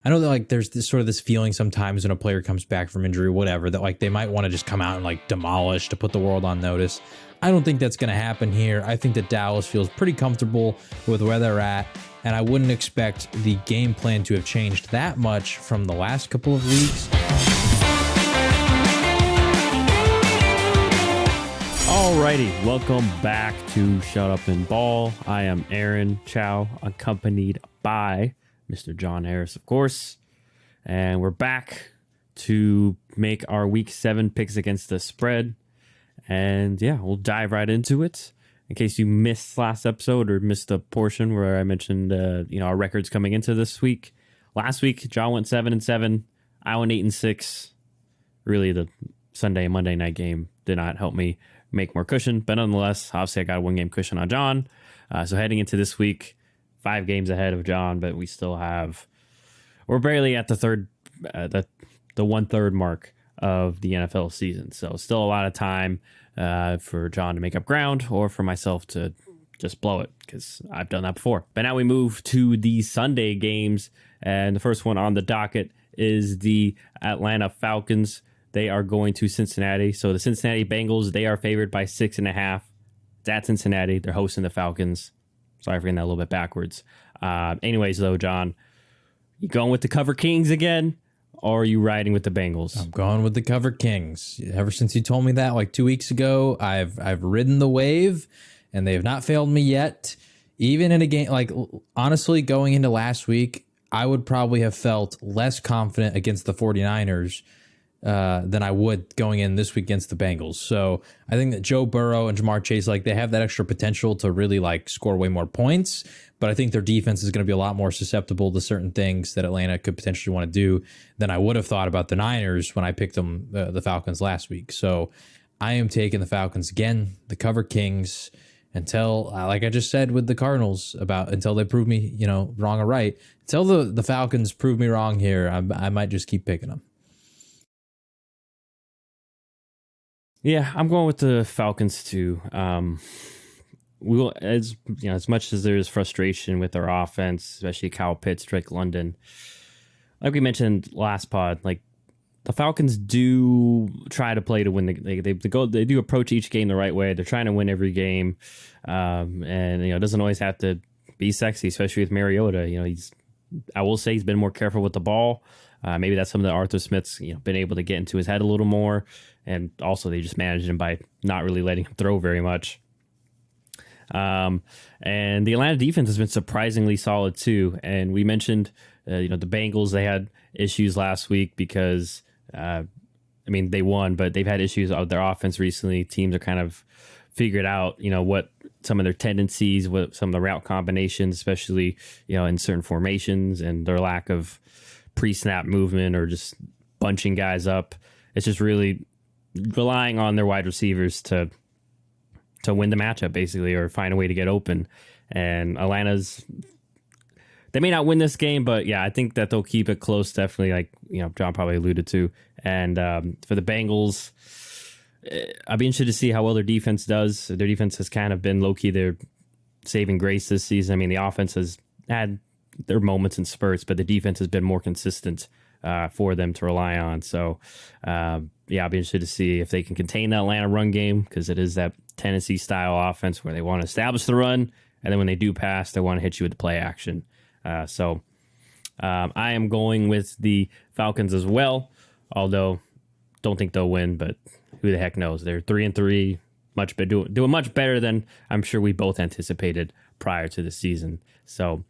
I know that like there's this sort of this feeling sometimes when a player comes back from injury, whatever, that like they might want to just come out and like demolish to put the world on notice. I don't think that's going to happen here. I think that Dallas feels pretty comfortable with where they're at, and I wouldn't expect the game plan to have changed that much from the last couple of weeks. Alrighty, welcome back to Shut Up and Ball. I am Aaron Chow, accompanied by Mr. John Harris, of course. And we're back to make our Week 7 picks against the spread. And yeah, we'll dive right into it. In case you missed last episode or missed a portion where I mentioned our records coming into this week. Last week, John went 7-7. I went 8-6. Really, the Sunday and Monday night game did not help me make more cushion. But nonetheless, obviously I got a 1-game cushion on John. So heading into this week, 5 games ahead of John, but we're barely at the 1/3 mark of the NFL season. So still a lot of time for John to make up ground or for myself to just blow it, because I've done that before. But now we move to the Sunday games, and the first one on the docket is the Atlanta Falcons. They are going to Cincinnati. So the Cincinnati Bengals, they are favored by 6.5. It's at Cincinnati. They're hosting the Falcons. Sorry for getting that a little bit backwards. Anyways, though, John, you going with the Cover Kings again, or are you riding with the Bengals? I'm going with the Cover Kings. Ever since you told me that like 2 weeks ago, I've ridden the wave, and they have not failed me yet. Even in a game, like honestly, going into last week, I would probably have felt less confident against the 49ers than I would going in this week against the Bengals. So I think that Joe Burrow and Jamar Chase, like they have that extra potential to really like score way more points, but I think their defense is going to be a lot more susceptible to certain things that Atlanta could potentially want to do than I would have thought about the Niners when I picked them, the Falcons last week. So I am taking the Falcons again, the Cover Kings, until, like I just said with the Cardinals, until they prove me, wrong or right. Until the Falcons prove me wrong here, I might just keep picking them. Yeah, I'm going with the Falcons too. We will, as much as there's frustration with our offense, especially Kyle Pitts, Drake London. Like we mentioned last pod, like the Falcons do try to play to win. They do approach each game the right way. They're trying to win every game, and it doesn't always have to be sexy, especially with Mariota. I will say he's been more careful with the ball. Maybe that's something that Arthur Smith's been able to get into his head a little more. And also they just managed him by not really letting him throw very much. And the Atlanta defense has been surprisingly solid too. And we mentioned, the Bengals, they had issues last week because, they won, but they've had issues with their offense recently. Teams are kind of figured out, what some of their tendencies, what some of the route combinations, especially, in certain formations, and their lack of pre-snap movement or just bunching guys up. It's just really relying on their wide receivers to win the matchup, basically, or find a way to get open. And they may not win this game, but yeah, I think that they'll keep it close, definitely, like John probably alluded to. And for the Bengals, I'll be interested to see how well their defense does. Their defense has kind of been low-key their saving grace this season. The offense has had their moments and spurts, but the defense has been more consistent for them to rely on. So, I'll be interested to see if they can contain the Atlanta run game, because it is that Tennessee-style offense where they want to establish the run, and then when they do pass, they want to hit you with the play action. So I am going with the Falcons as well, although don't think they'll win, but who the heck knows? They're 3-3, doing much better than I'm sure we both anticipated prior to the season. So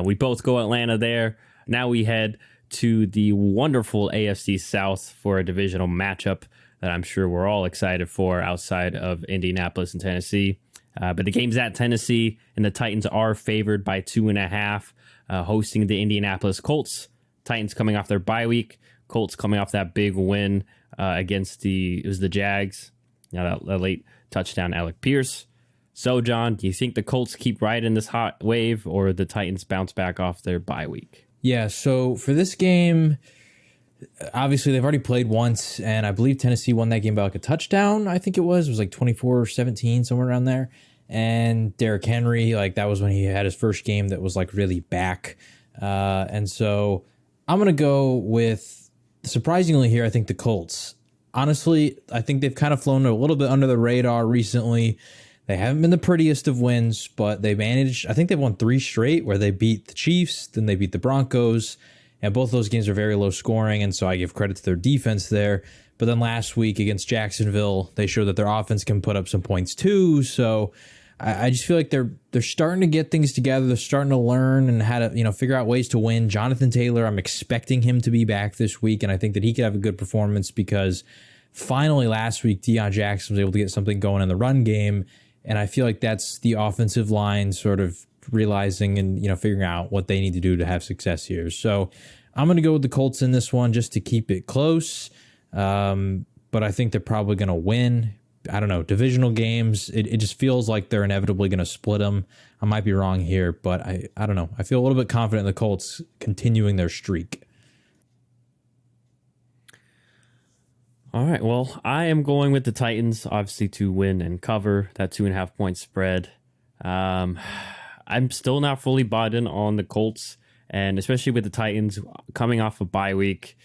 we both go Atlanta there. Now we head to the wonderful AFC South for a divisional matchup that I'm sure we're all excited for outside of Indianapolis and Tennessee. But the game's at Tennessee, and the Titans are favored by 2.5, hosting the Indianapolis Colts. Titans coming off their bye week. Colts coming off that big win against the Jags. That late touchdown, Alec Pierce. So, John, do you think the Colts keep riding this hot wave, or the Titans bounce back off their bye week? Yeah, so for this game, obviously they've already played once, and I believe Tennessee won that game by like a touchdown, I think it was. It was like 24-17, somewhere around there. And Derrick Henry, like that was when he had his first game that was like really back. And so I'm going to go with, surprisingly here, I think the Colts. Honestly, I think they've kind of flown a little bit under the radar recently. They haven't been the prettiest of wins, but they managed. I think they've won 3 straight where they beat the Chiefs, then they beat the Broncos, and both those games are very low scoring, and so I give credit to their defense there. But then last week against Jacksonville, they showed that their offense can put up some points too. So I just feel like they're starting to get things together. They're starting to learn and how to figure out ways to win. Jonathan Taylor, I'm expecting him to be back this week, and I think that he could have a good performance because finally last week Deion Jackson was able to get something going in the run game. And I feel like that's the offensive line sort of realizing and, figuring out what they need to do to have success here. So I'm going to go with the Colts in this one just to keep it close. But I think they're probably going to win. I don't know, divisional games, it just feels like they're inevitably going to split them. I might be wrong here, but I don't know. I feel a little bit confident in the Colts continuing their streak. All right, well, I am going with the Titans, obviously, to win and cover that 2.5 point spread. I'm still not fully bought in on the Colts, and especially with the Titans coming off a bye week,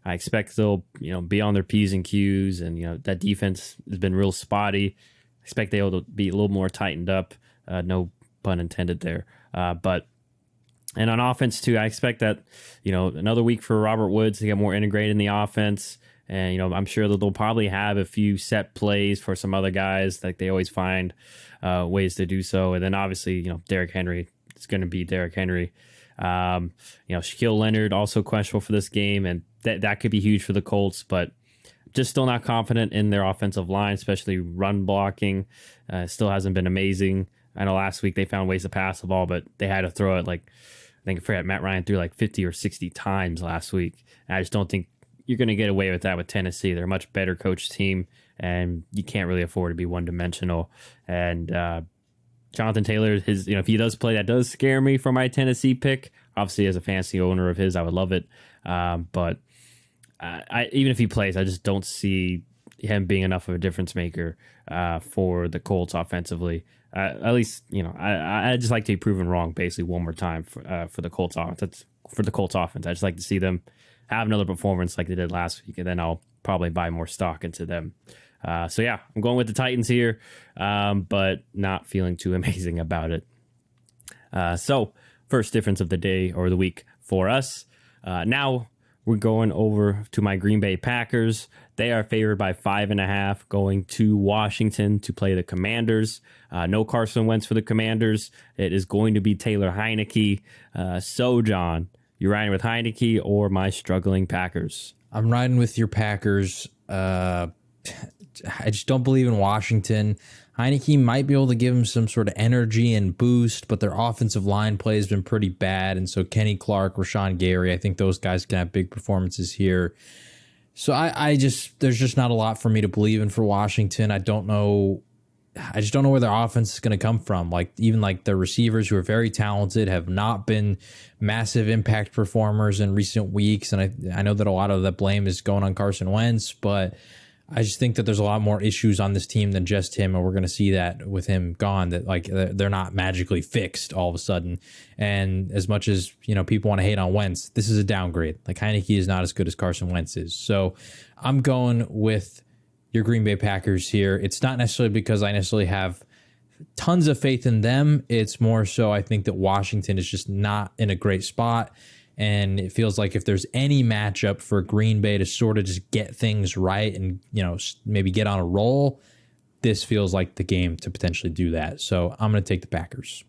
I expect they'll be on their P's and Q's, and that defense has been real spotty. I expect they'll be a little more tightened up. No pun intended there. And on offense too, I expect that another week for Robert Woods to get more integrated in the offense. And, I'm sure that they'll probably have a few set plays for some other guys, like they always find ways to do so. And then obviously, Derrick Henry, it's going to be Derrick Henry. Shaquille Leonard also questionable for this game, and that could be huge for the Colts, but just still not confident in their offensive line, especially run blocking. Still hasn't been amazing. I know last week they found ways to pass the ball, but they had to throw it I forgot Matt Ryan threw 50 or 60 times last week. And I just don't think you're going to get away with that with Tennessee. They're a much better coached team, and you can't really afford to be one-dimensional. And Jonathan Taylor, if he does play, that does scare me for my Tennessee pick. Obviously, as a fantasy owner of his, I would love it. But even if he plays, I just don't see him being enough of a difference maker for the Colts offensively. At least, I just like to be proven wrong basically one more time for the Colts offense. For the Colts offense, I just like to see them have another performance like they did last week, and then I'll probably buy more stock into them. I'm going with the Titans here, but not feeling too amazing about it. So first difference of the day or the week for us. Now we're going over to my Green Bay Packers. They are favored by 5.5 going to Washington to play the Commanders. No Carson Wentz for the Commanders. It is going to be Taylor Heineke. So John, you riding with Heineke or my struggling Packers? I'm riding with your Packers. I just don't believe in Washington. Heineke might be able to give him some sort of energy and boost, but their offensive line play has been pretty bad. And so Kenny Clark, Rashawn Gary, I think those guys can have big performances here. So there's just not a lot for me to believe in for Washington. I just don't know where their offense is going to come from. Even their receivers, who are very talented, have not been massive impact performers in recent weeks. And I know that a lot of that blame is going on Carson Wentz, but I just think that there's a lot more issues on this team than just him. And we're going to see that with him gone, that they're not magically fixed all of a sudden. And as much as, people want to hate on Wentz, this is a downgrade. Heineke is not as good as Carson Wentz is. So I'm going with your Green Bay Packers here. It's not necessarily because I necessarily have tons of faith in them. It's more so I think that Washington is just not in a great spot. And it feels like if there's any matchup for Green Bay to sort of just get things right and, maybe get on a roll, this feels like the game to potentially do that. So I'm going to take the Packers.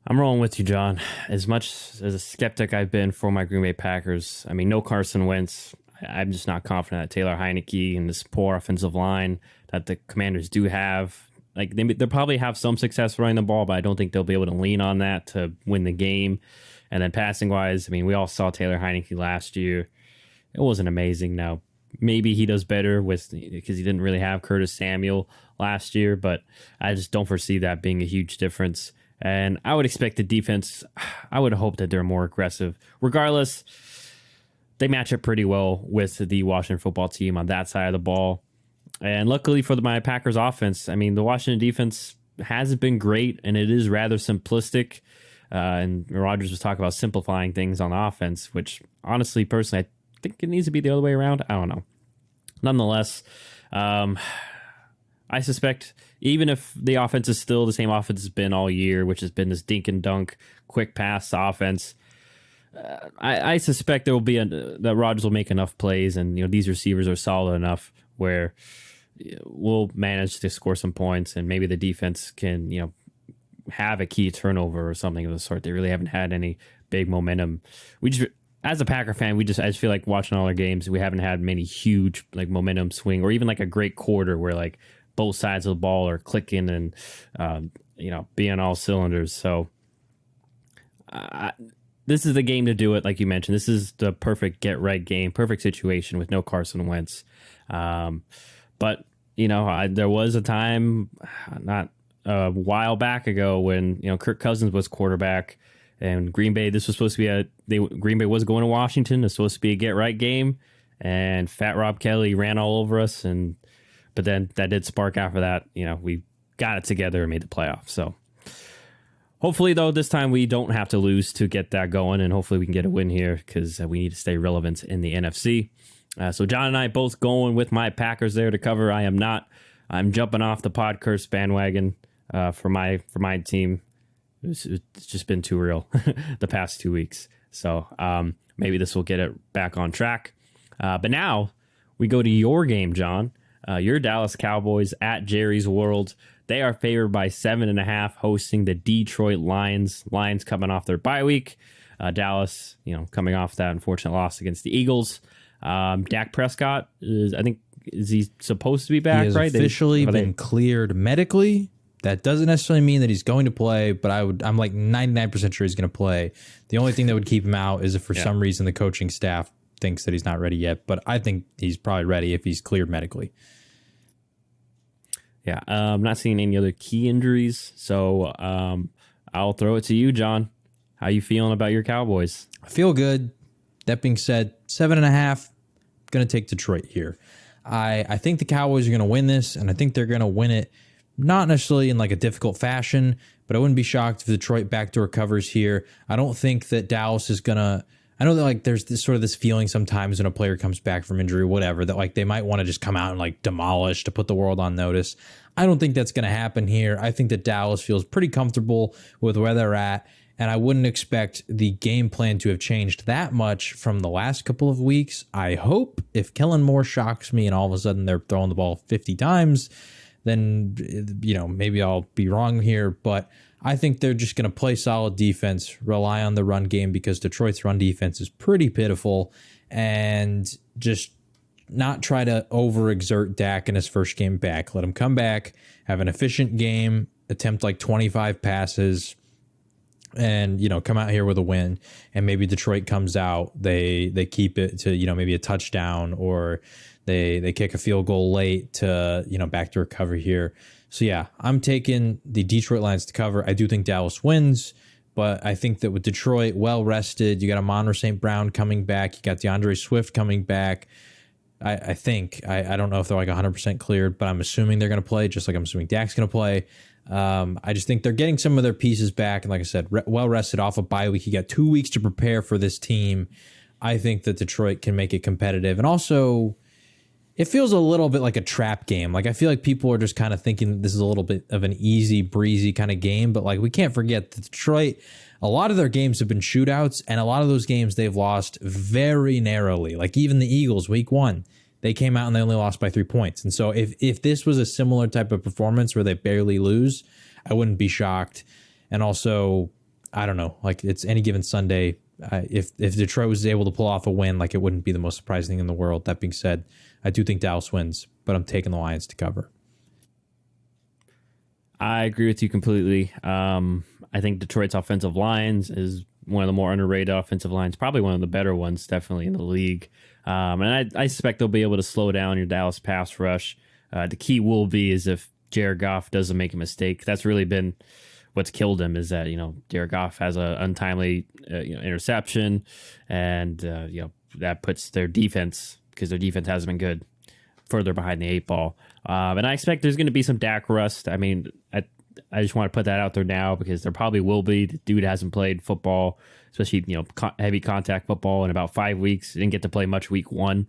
I'm rolling with you, John. As much as a skeptic I've been for my Green Bay Packers, no Carson Wentz. I'm just not confident that Taylor Heineke and this poor offensive line that the Commanders do have. They'll probably have some success running the ball, but I don't think they'll be able to lean on that to win the game. And then passing-wise, we all saw Taylor Heineke last year. It wasn't amazing. Now, maybe he does better because he didn't really have Curtis Samuel last year, but I just don't foresee that being a huge difference. And I would expect the defense, I would hope that they're more aggressive. Regardless, they match up pretty well with the Washington football team on that side of the ball. And luckily for my Packers offense, the Washington defense hasn't been great, and it is rather simplistic. And Rodgers was talking about simplifying things on the offense, which honestly, personally, I think it needs to be the other way around. I don't know. Nonetheless, I suspect even if the offense is still the same offense it's been all year, which has been this dink and dunk, quick pass offense, I suspect there will be that Rodgers will make enough plays, and these receivers are solid enough where we'll manage to score some points, and maybe the defense can have a key turnover or something of the sort. They really haven't had any big momentum. We just, as a Packer fan, I just feel like watching all our games, we haven't had many huge like momentum swing or even like a great quarter where like both sides of the ball are clicking and being all cylinders. So this is the game to do it. Like you mentioned, this is the perfect get right game, perfect situation with no Carson Wentz. But there was a time, not a while back ago, when Kirk Cousins was quarterback, and Green Bay. This was supposed to be Green Bay was going to Washington. It's supposed to be a get right game, and Fat Rob Kelly ran all over us. But then that did spark after that. We got it together and made the playoffs. So hopefully, though, this time we don't have to lose to get that going, and hopefully we can get a win here because we need to stay relevant in the NFC. So John and I both going with my Packers there to cover. I am not. I'm jumping off the pod curse bandwagon for my team. It's just been too real the past 2 weeks. So maybe this will get it back on track. But now we go to your game, John. Your Dallas Cowboys at Jerry's World. They are favored by 7.5, hosting the Detroit Lions. Lions coming off their bye week. Dallas, coming off that unfortunate loss against the Eagles. Dak Prescott is he supposed to be back? He has right? Officially been cleared medically. That doesn't necessarily mean that he's going to play, but I'm like 99% sure he's going to play. The only thing that would keep him out is if for some reason the coaching staff thinks that he's not ready yet. But I think he's probably ready if he's cleared medically. Yeah, I'm not seeing any other key injuries, so I'll throw it to you, John. How you feeling about your Cowboys? I feel good. That being said, 7.5, going to take Detroit here. I think the Cowboys are going to win this, and I think they're going to win it not necessarily in like a difficult fashion, but I wouldn't be shocked if Detroit backdoor covers here. I don't think that Dallas is going to... I know that like there's this feeling sometimes when a player comes back from injury or whatever that like they might want to just come out and like demolish to put the world on notice. I don't think that's going to happen here. I think that Dallas feels pretty comfortable with where they're at, and I wouldn't expect the game plan to have changed that much from the last couple of weeks. I hope if Kellen Moore shocks me and all of a sudden they're throwing the ball 50 times, then maybe I'll be wrong here, but I think they're just going to play solid defense, rely on the run game because Detroit's run defense is pretty pitiful, and just not try to overexert Dak in his first game back. Let him come back, have an efficient game, attempt like 25 passes, and come out here with a win. And maybe Detroit comes out, they keep it to maybe a touchdown, or they kick a field goal late to backdoor cover here. So yeah, I'm taking the Detroit Lions to cover. I do think Dallas wins, but I think that with Detroit well rested, you got Amon-Ra St. Brown coming back, you got DeAndre Swift coming back. I think I don't know if they're like 100% cleared, but I'm assuming they're going to play, just like I'm assuming Dak's going to play. I just think they're getting some of their pieces back, and like I said, well rested off a bye week. You got 2 weeks to prepare for this team. I think that Detroit can make it competitive, and also it feels a little bit like a trap game. Like I feel like people are just kind of thinking that this is a little bit of an easy breezy kind of game, but like we can't forget that Detroit, a lot of their games have been shootouts, and a lot of those games they've lost very narrowly. Like even the Eagles week 1, they came out and they only lost by 3 points. And so if this was a similar type of performance where they barely lose, I wouldn't be shocked. And also, I don't know, like it's any given Sunday. If Detroit was able to pull off a win, like it wouldn't be the most surprising thing in the world. That being said, I do think Dallas wins, but I'm taking the Lions to cover. I agree with you completely. I think Detroit's offensive lines is one of the more underrated offensive lines, probably one of the better ones, definitely in the league. And I suspect they'll be able to slow down your Dallas pass rush. The key will be is if Jared Goff doesn't make a mistake. That's really been what's killed him, is that Jared Goff has an untimely interception, and that puts their defense, because their defense hasn't been good, further behind the 8 ball. And I expect there's going to be some Dak rust. I mean, I just want to put that out there now because there probably will be. The dude hasn't played football, especially heavy contact football, in about 5 weeks. Didn't get to play much week 1.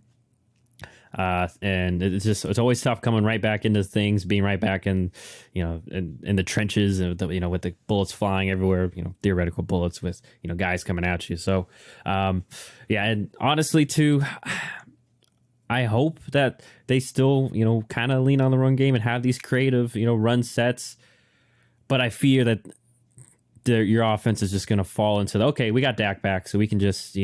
And it's always tough coming right back into things, being right back in the trenches, and with the bullets flying everywhere, theoretical bullets with guys coming at you. So and honestly too, I hope that they still kind of lean on the run game and have these creative run sets, but I fear that your offense is just going to fall into okay, we got Dak back, so we can just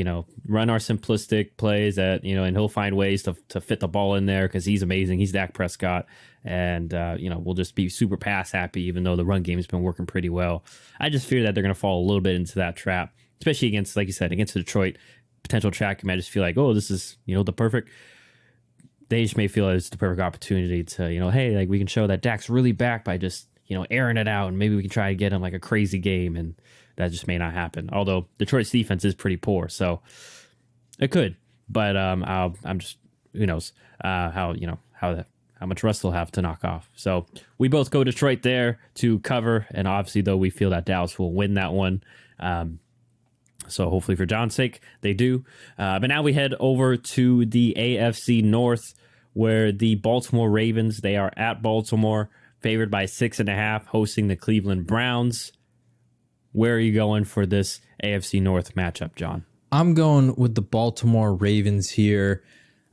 run our simplistic plays that and he'll find ways to fit the ball in there because he's amazing. He's Dak Prescott, and we'll just be super pass happy, even though the run game has been working pretty well. I just fear that they're going to fall a little bit into that trap, especially against, like you said, against Detroit. Potential track, you might just feel like, oh, this is the perfect. They just may feel it's the perfect opportunity to hey, like we can show that Dak's really back by just airing it out, and maybe we can try to get him like a crazy game, and that just may not happen. Although Detroit's defense is pretty poor, so it could. But I'm just who knows how much rust they'll have to knock off. So we both go Detroit there to cover, and obviously though we feel that Dallas will win that one. So hopefully for John's sake they do. But now we head over to the AFC North, where the Baltimore Ravens, they are at Baltimore, favored by 6.5, hosting the Cleveland Browns. Where are you going for this AFC North matchup, John? I'm going with the Baltimore Ravens here.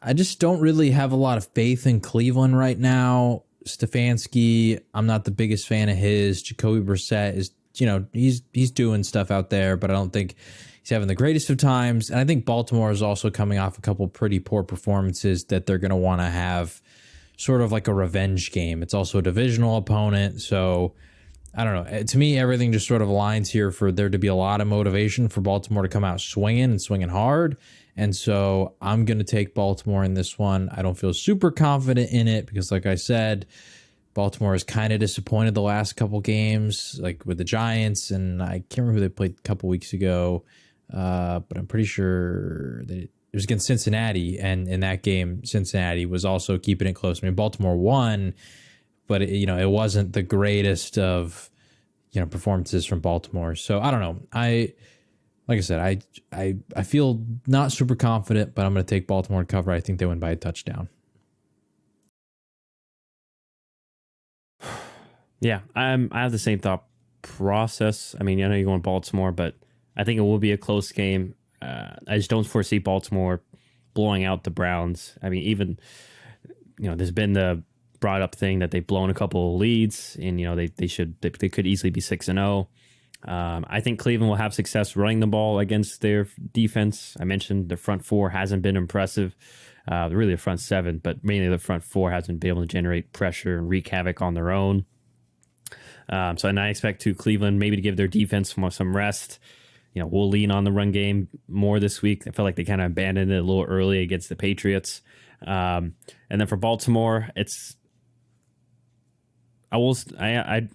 I just don't really have a lot of faith in Cleveland right now. Stefanski, I'm not the biggest fan of his. Jacoby Brissett is, he's doing stuff out there, but I don't think he's having the greatest of times. And I think Baltimore is also coming off a couple pretty poor performances that they're going to want to have sort of like a revenge game. It's also a divisional opponent, so I don't know. To me, everything just sort of aligns here for there to be a lot of motivation for Baltimore to come out swinging hard. And so I'm going to take Baltimore in this one. I don't feel super confident in it because, like I said, Baltimore is kind of disappointed the last couple games, like with the Giants, and I can't remember who they played a couple weeks ago, but I'm pretty sure it was against Cincinnati, and in that game, Cincinnati was also keeping it close. I mean, Baltimore won, but it wasn't the greatest of performances from Baltimore. So I don't know. Like I said, I feel not super confident, but I'm going to take Baltimore to cover. I think they win by a touchdown. Yeah, I have the same thought process. I mean, I know you're going Baltimore, but I think it will be a close game. I just don't foresee Baltimore blowing out the Browns. I mean, even there's been the brought up thing that they've blown a couple of leads, and they could easily be 6-0. I think Cleveland will have success running the ball against their defense. I mentioned the front four hasn't been impressive. Really the front seven, but mainly the front four hasn't been able to generate pressure and wreak havoc on their own. And I expect Cleveland maybe to give their defense some rest. We'll lean on the run game more this week. I feel like they kind of abandoned it a little early against the Patriots. And then for Baltimore, I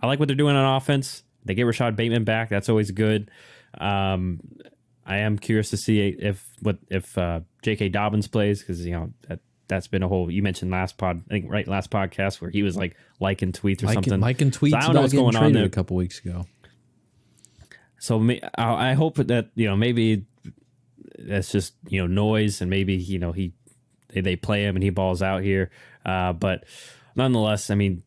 like what they're doing on offense. They get Rashad Bateman back. That's always good. I am curious to see if J.K. Dobbins plays, because that's been a whole. You mentioned last podcast where he was liking tweets or something. Liking tweets. So I don't know what's going on there. A couple weeks ago. So I hope that maybe that's just noise, and maybe they play him and he balls out here. But nonetheless, I mean,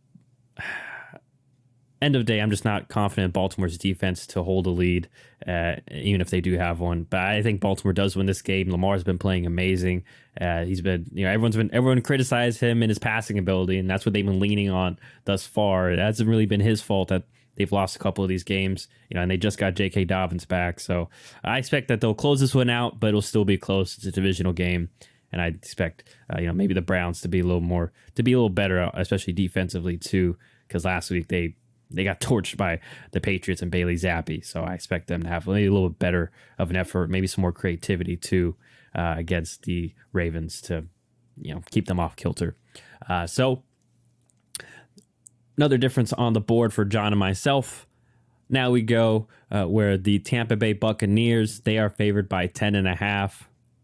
end of the day, I'm just not confident in Baltimore's defense to hold a lead, even if they do have one. But I think Baltimore does win this game. Lamar's been playing amazing. He's been, everyone criticized him and his passing ability, and that's what they've been leaning on thus far. It hasn't really been his fault that they've lost a couple of these games, and they just got J.K. Dobbins back. So I expect that they'll close this one out, but it'll still be close. It's a divisional game, and I expect, maybe the Browns to be a little better, especially defensively too, because last week they got torched by the Patriots and Bailey Zappi. So I expect them to have maybe a little bit better of an effort, maybe some more creativity too, against the Ravens to, keep them off kilter. So another difference on the board for John and myself. Now we go where the Tampa Bay Buccaneers, they are favored by 10.5.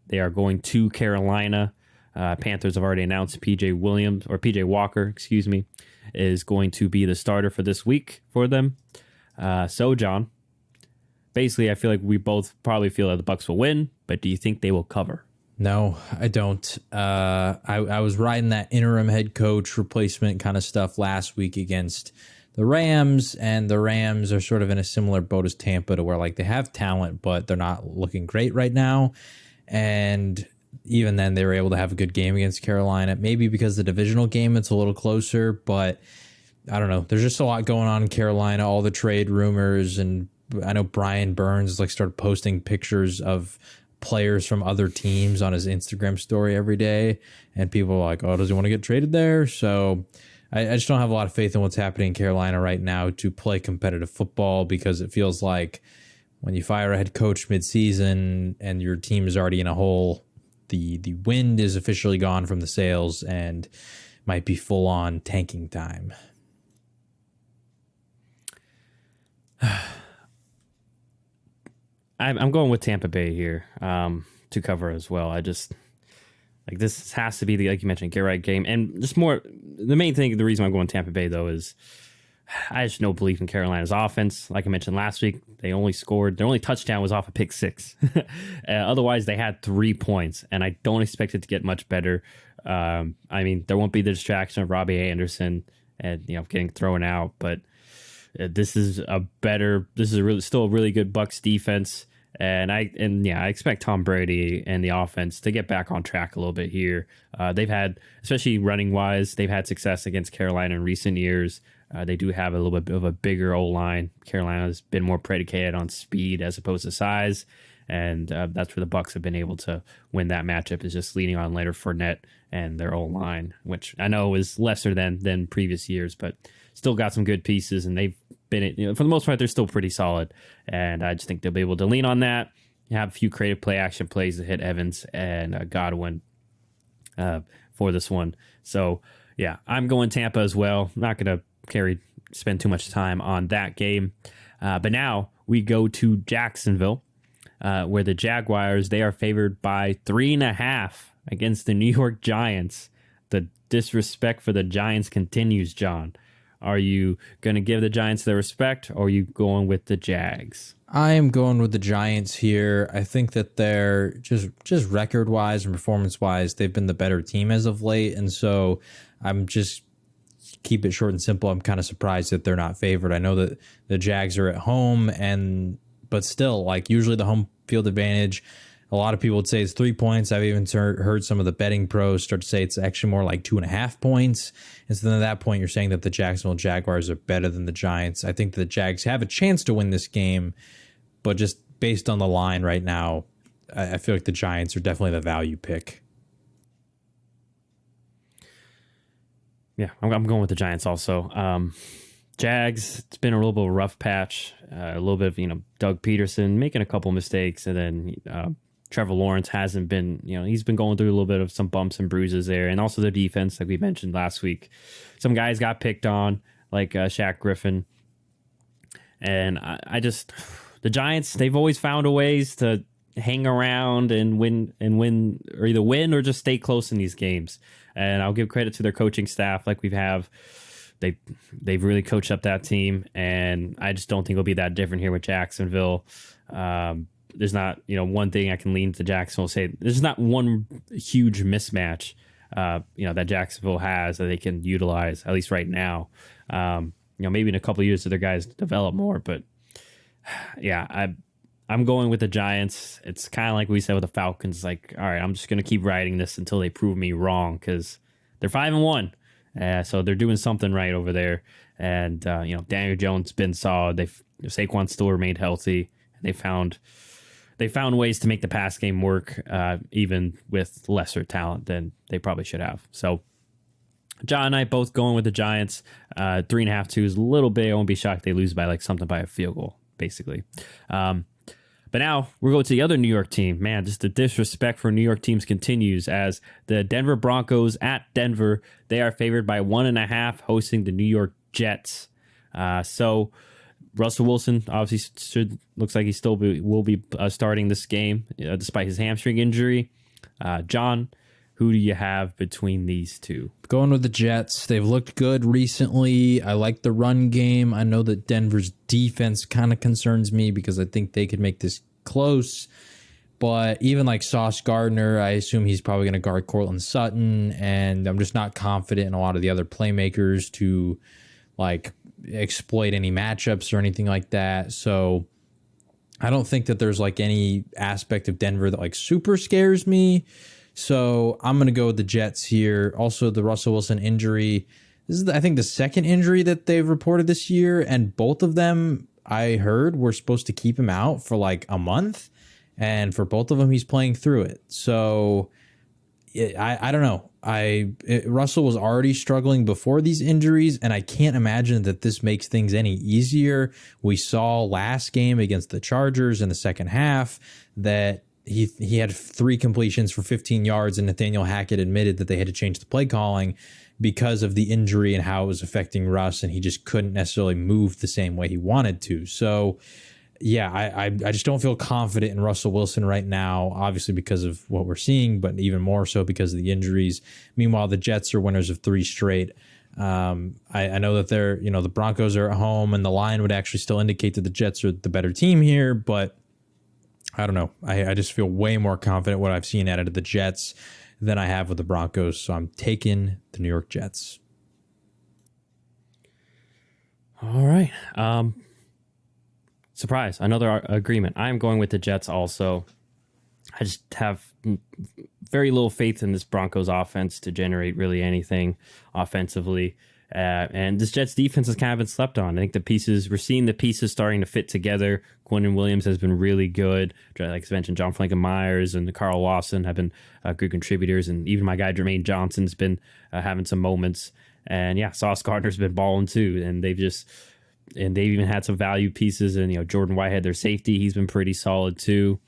They are going to Carolina. Panthers have already announced PJ Walker, is going to be the starter for this week for them. So, John, basically, I feel like we both probably feel that the Bucs will win, but do you think they will cover? No, I don't. I was riding that interim head coach replacement kind of stuff last week against the Rams, and the Rams are sort of in a similar boat as Tampa to where like they have talent, but they're not looking great right now. And even then, they were able to have a good game against Carolina, maybe because the divisional game, it's a little closer, but I don't know. There's just a lot going on in Carolina, all the trade rumors, and I know Brian Burns like started posting pictures of players from other teams on his Instagram story every day, and people are like, oh, does he want to get traded there? So I just don't have a lot of faith in what's happening in Carolina right now to play competitive football, because it feels like when you fire a head coach midseason and your team is already in a hole, the wind is officially gone from the sails and might be full on tanking time. I'm going with Tampa Bay here to cover as well. I just like this has to be the, like you mentioned, get right game, and just more. The main thing, the reason I'm going Tampa Bay though is I just no belief in Carolina's offense. Like I mentioned last week, they only scored, their only touchdown was off a pick six. Otherwise, they had 3 points, and I don't expect it to get much better. I mean, there won't be the distraction of Robbie Anderson and getting thrown out, but this is still a really good Bucs defense. And I expect Tom Brady and the offense to get back on track a little bit here. They've had, especially running wise, they've had success against Carolina in recent years. They do have a little bit of a bigger O-line. Carolina's been more predicated on speed as opposed to size, and that's where the Bucs have been able to win that matchup, is just leaning on Leonard Fournette and their O-line, which I know is lesser than previous years, but still got some good pieces, and they've been, for the most part, they're still pretty solid. And I just think they'll be able to lean on that, have a few creative play action plays to hit Evans and Godwin for this one. So, yeah, I'm going Tampa as well. I'm not going to spend too much time on that game. But now we go to Jacksonville, where the Jaguars, they are favored by 3.5 against the New York Giants. The disrespect for the Giants continues, John. Are you going to give the Giants their respect, or are you going with the Jags? I am going with the Giants here. I think that they're just record-wise and performance-wise, they've been the better team as of late, and so I'm just keep it short and simple. I'm kind of surprised that they're not favored. I know that the Jags are at home, but still, like usually the home field advantage, a lot of people would say it's 3 points. I've even heard some of the betting pros start to say it's actually more like 2.5 points. And so then at that point, you're saying that the Jacksonville Jaguars are better than the Giants. I think the Jags have a chance to win this game, but just based on the line right now, I feel like the Giants are definitely the value pick. Yeah, I'm going with the Giants also. Jags, it's been a little bit of a rough patch. A little bit of, Doug Peterson making a couple mistakes, and then Trevor Lawrence hasn't been, he's been going through a little bit of some bumps and bruises there. And also the defense, like we mentioned last week. Some guys got picked on, like Shaq Griffin. And the Giants, they've always found a ways to hang around and win, or either win or just stay close in these games. And I'll give credit to their coaching staff, like we have. They've really coached up that team, and I just don't think it'll be that different here with Jacksonville. There's not, one thing I can lean to Jacksonville say. There's not one huge mismatch, that Jacksonville has that they can utilize, at least right now. Maybe in a couple of years, their guys develop more, but yeah, I'm going with the Giants. It's kind of like we said with the Falcons. Like, all right, I'm just going to keep riding this until they prove me wrong, because they're 5-1. So they're doing something right over there. And, Daniel Jones been solid. Saquon still remained healthy. They found ways to make the pass game work, even with lesser talent than they probably should have. So John and I both going with the Giants. 3.5, 2 is a little bit. I won't be shocked if they lose by by a field goal, basically. But now we're going to the other New York team. Man, just the disrespect for New York teams continues as the Denver Broncos at Denver. They are favored by 1.5, hosting the New York Jets. So Russell Wilson obviously looks like he will be starting this game despite his hamstring injury. John, Who do you have between these two? Going with the Jets. They've looked good recently. I like the run game. I know that Denver's defense kind of concerns me because I think they could make this close. But even like Sauce Gardner, I assume he's probably going to guard Cortland Sutton. And I'm just not confident in a lot of the other playmakers to like exploit any matchups or anything like that. So I don't think that there's like any aspect of Denver that like super scares me. So I'm going to go with the Jets here. Also, the Russell Wilson injury. This is, I think, the second injury that they've reported this year. And both of them, I heard, were supposed to keep him out for like a month. And for both of them, he's playing through it. So I don't know. Russell was already struggling before these injuries, and I can't imagine that this makes things any easier. We saw last game against the Chargers in the second half that he had 3 completions for 15 yards, and Nathaniel Hackett admitted that they had to change the play calling because of the injury and how it was affecting Russ, and he just couldn't necessarily move the same way he wanted to. So, yeah, I just don't feel confident in Russell Wilson right now, obviously because of what we're seeing, but even more so because of the injuries. Meanwhile, the Jets are winners of 3 straight. I know that they're, the Broncos are at home, and the line would actually still indicate that the Jets are the better team here, but I don't know. I just feel way more confident what I've seen out of the Jets than I have with the Broncos. So I'm taking the New York Jets. All right. Surprise. Another agreement. I'm going with the Jets also. I just have very little faith in this Broncos offense to generate really anything offensively. And this Jets defense has kind of been slept on. I think we're seeing the pieces starting to fit together. Quentin Williams has been really good. Like I mentioned, John Myers and Carl Lawson have been good contributors. And even my guy, Jermaine Johnson's been having some moments. And yeah, Sauce Gardner's been balling too. And they've even had some value pieces. And, Jordan Whitehead, their safety, he's been pretty solid too.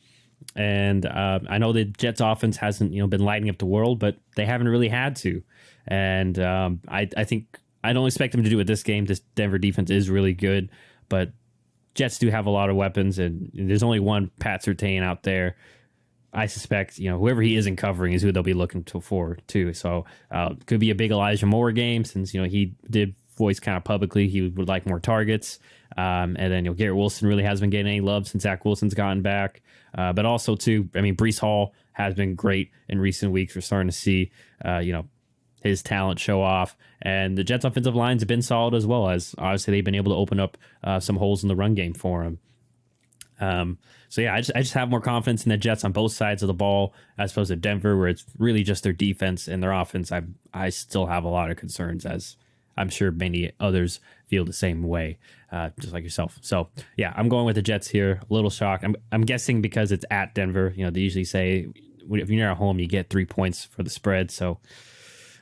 And I know the Jets offense hasn't, been lighting up the world, but they haven't really had to. And I think I don't expect them to do it this game. This Denver defense is really good, but Jets do have a lot of weapons, and there's only one Pat Surtain out there. I suspect, whoever he isn't covering is who they'll be looking for too. So could be a big Elijah Moore game since, he did voice kind of publicly he would like more targets. And then, Garrett Wilson really hasn't been getting any love since Zach Wilson's gotten back. But also too, Breece Hall has been great in recent weeks. We're starting to see, his talent show off, and the Jets offensive lines have been solid as well, as obviously they've been able to open up some holes in the run game for him. So yeah, I just have more confidence in the Jets on both sides of the ball as opposed to Denver, where it's really just their defense and their offense. I still have a lot of concerns, as I'm sure many others feel the same way, just like yourself. So yeah, I'm going with the Jets here. A little shocked. I'm guessing because it's at Denver. They usually say if you're at home, you get 3 points for the spread. So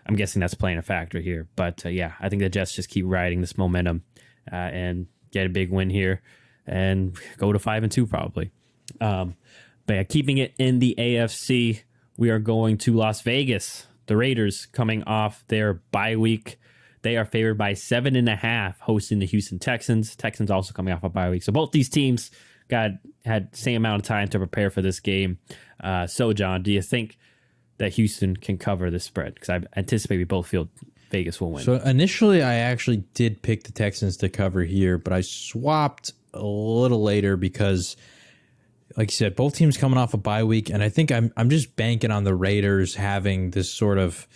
I'm guessing that's playing a factor here. But yeah, I think the Jets just keep riding this momentum and get a big win here and go to 5-2 probably. But yeah, keeping it in the AFC, we are going to Las Vegas. The Raiders coming off their bye week. They are favored by 7.5, hosting the Houston Texans. Texans also coming off a bye week. So both these teams had the same amount of time to prepare for this game. So John, do you think that Houston can cover this spread? Because I anticipate we both feel Vegas will win. So initially, I actually did pick the Texans to cover here, but I swapped a little later because, like you said, both teams coming off a bye week, and I think I'm just banking on the Raiders having this sort of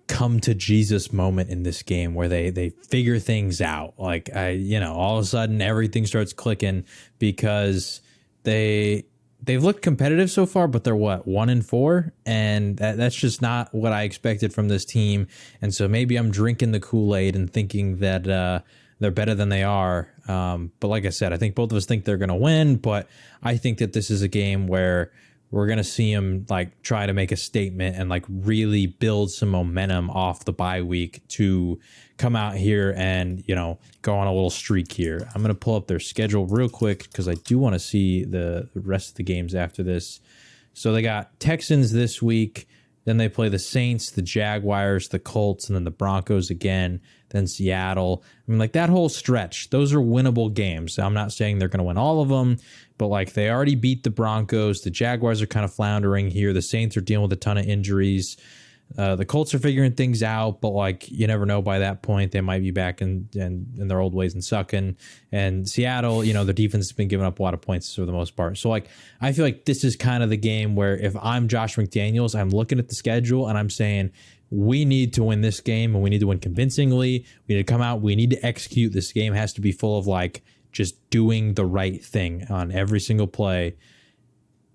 come to Jesus moment in this game where they figure things out. Like all of a sudden everything starts clicking because they've looked competitive so far, but they're 1-4, and that's just not what I expected from this team. And so maybe I'm drinking the Kool-Aid and thinking that they're better than they are. But like I said, I think both of us think they're going to win, but I think that this is a game where we're going to see them like try to make a statement and like really build some momentum off the bye week to come out here and, go on a little streak here. I'm going to pull up their schedule real quick because I do want to see the rest of the games after this. So they got Texans this week. Then they play the Saints, the Jaguars, the Colts, and then the Broncos again, then Seattle. I mean, like that whole stretch, those are winnable games. I'm not saying they're going to win all of them, but like they already beat the Broncos. The Jaguars are kind of floundering here. The Saints are dealing with a ton of injuries. The Colts are figuring things out, but like you never know by that point. They might be back in their old ways and sucking. And Seattle, the defense has been giving up a lot of points for the most part. So like I feel like this is kind of the game where if I'm Josh McDaniels, I'm looking at the schedule and I'm saying we need to win this game and we need to win convincingly. We need to come out. We need to execute. This game has to be full of like just doing the right thing on every single play.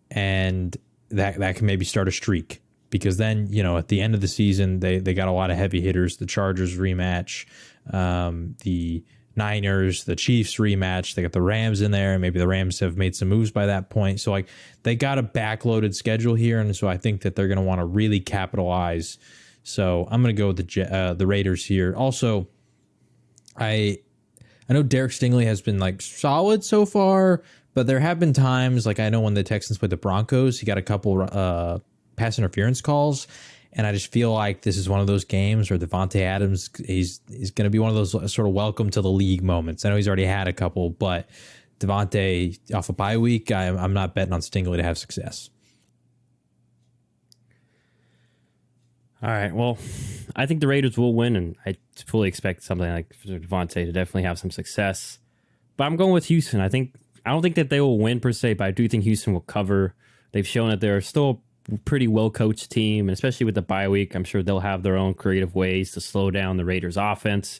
And that can maybe start a streak. Because then, at the end of the season, they got a lot of heavy hitters. The Chargers rematch, the Niners, the Chiefs rematch. They got the Rams in there. Maybe the Rams have made some moves by that point. So, like, they got a backloaded schedule here. And so I think that they're going to want to really capitalize. So I'm going to go with the Raiders here. Also, I know Derek Stingley has been, like, solid so far. But there have been times, like, I know when the Texans played the Broncos, he got a couple pass interference calls, and I just feel like this is one of those games where Devontae Adams he's going to be one of those sort of welcome to the league moments. I know he's already had a couple, but Devontae off a bye week, I'm not betting on Stingley to have success. All right, well, I think the Raiders will win, and I fully expect something like for Devontae to definitely have some success. But I'm going with Houston. I don't think that they will win per se, but I do think Houston will cover. They've shown that they're still pretty well-coached team, and especially with the bye week, I'm sure they'll have their own creative ways to slow down the Raiders' offense.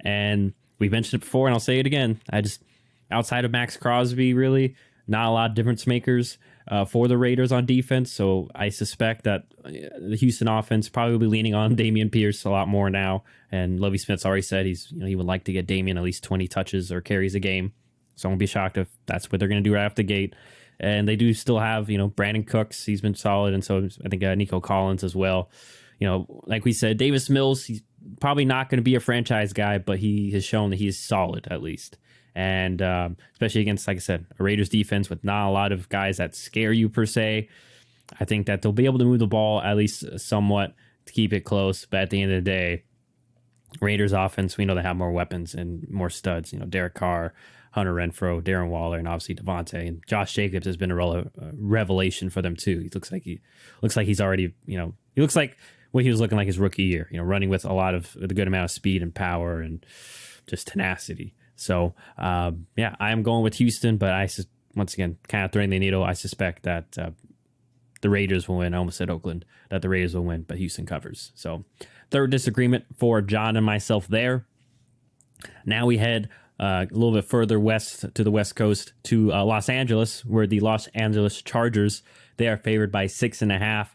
And we've mentioned it before, and I'll say it again. Outside of Max Crosby, really, not a lot of difference makers for the Raiders on defense. So I suspect that the Houston offense probably will be leaning on Dameon Pierce a lot more now. And Lovie Smith's already said he would like to get Dameon at least 20 touches or carries a game. So I won't be shocked if that's what they're going to do right off the gate. And they do still have, Brandon Cooks. He's been solid. And so I think Nico Collins as well. Like we said, Davis Mills, he's probably not going to be a franchise guy, but he has shown that he is solid at least. And especially against, like I said, a Raiders defense with not a lot of guys that scare you per se. I think that they'll be able to move the ball at least somewhat to keep it close. But at the end of the day, Raiders offense, we know they have more weapons and more studs. Derek Carr, Hunter Renfrow, Darren Waller, and obviously Devontae. And Josh Jacobs has been a revelation for them too. He looks like he's already, he looks like what he was looking like his rookie year. Running with a good amount of speed and power and just tenacity. So yeah, I am going with Houston, but once again, kind of threading the needle. I suspect that the Raiders will win. I almost said Oakland, that the Raiders will win, but Houston covers. So third disagreement for John and myself there. Now we head a little bit further west to the West Coast to Los Angeles, where the Los Angeles Chargers, they are favored by 6.5,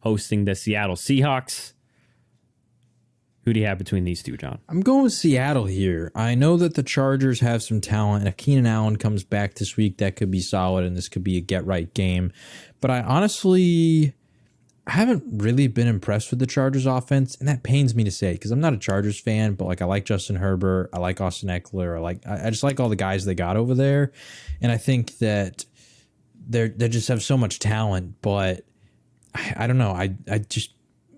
hosting the Seattle Seahawks. Who do you have between these two, John? I'm going with Seattle here. I know that the Chargers have some talent, and if Keenan Allen comes back this week, that could be solid, and this could be a get-right game. But I haven't really been impressed with the Chargers offense, and that pains me to say because I'm not a Chargers fan, but like I like Justin Herbert, I like Austin Eckler, I just like all the guys they got over there, and I think that they just have so much talent. But I don't know. I just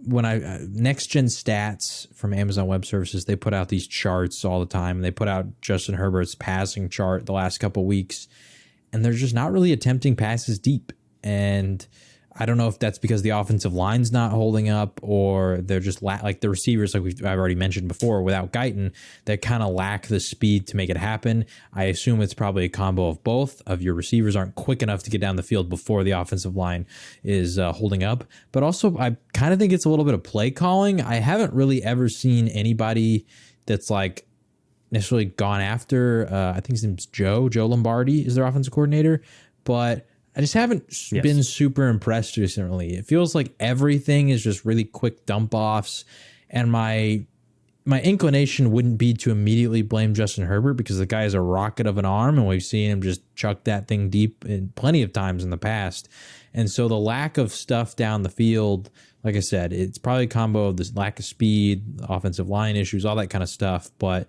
when Next Gen Stats from Amazon Web Services, they put out these charts all the time, and they put out Justin Herbert's passing chart the last couple of weeks, and they're just not really attempting passes deep. And I don't know if that's because the offensive line's not holding up, or they're just like the receivers, like I've already mentioned before, without Guyton, that kind of lack the speed to make it happen. I assume it's probably a combo of both. Of your receivers aren't quick enough to get down the field before the offensive line is holding up. But also, I kind of think it's a little bit of play calling. I haven't really ever seen anybody that's like necessarily gone after. I think his name's Joe Lombardi is their offensive coordinator, but I just haven't been super impressed recently. It feels like everything is just really quick dump offs, and my inclination wouldn't be to immediately blame Justin Herbert because the guy is a rocket of an arm, and we've seen him just chuck that thing deep plenty of times in the past. And so the lack of stuff down the field, like I said, it's probably a combo of this lack of speed, offensive line issues, all that kind of stuff. But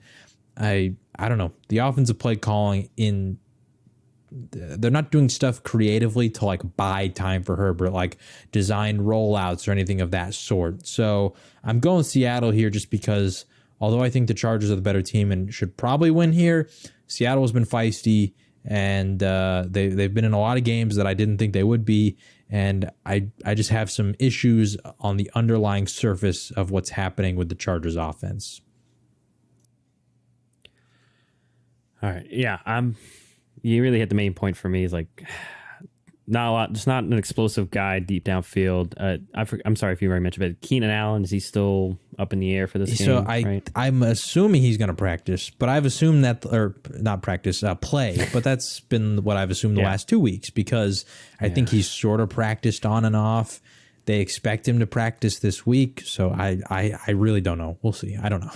I don't know. The offensive play calling in they're not doing stuff creatively to like buy time for Herbert, like design rollouts or anything of that sort. So I'm going Seattle here just because although I think the Chargers are the better team and should probably win here, Seattle has been feisty, and they've been in a lot of games that I didn't think they would be. And I just have some issues on the underlying surface of what's happening with the Chargers offense. All right. Yeah. You really hit the main point for me is like not a lot, just not an explosive guy deep downfield. I'm sorry if you already mentioned, but Keenan Allen, is he still up in the air for this game? So right? I'm assuming he's going to practice, but I've assumed that, or not practice, play. But that's been what I've assumed the last 2 weeks, because I think he's sort of practiced on and off. They expect him to practice this week, so I really don't know. We'll see. I don't know.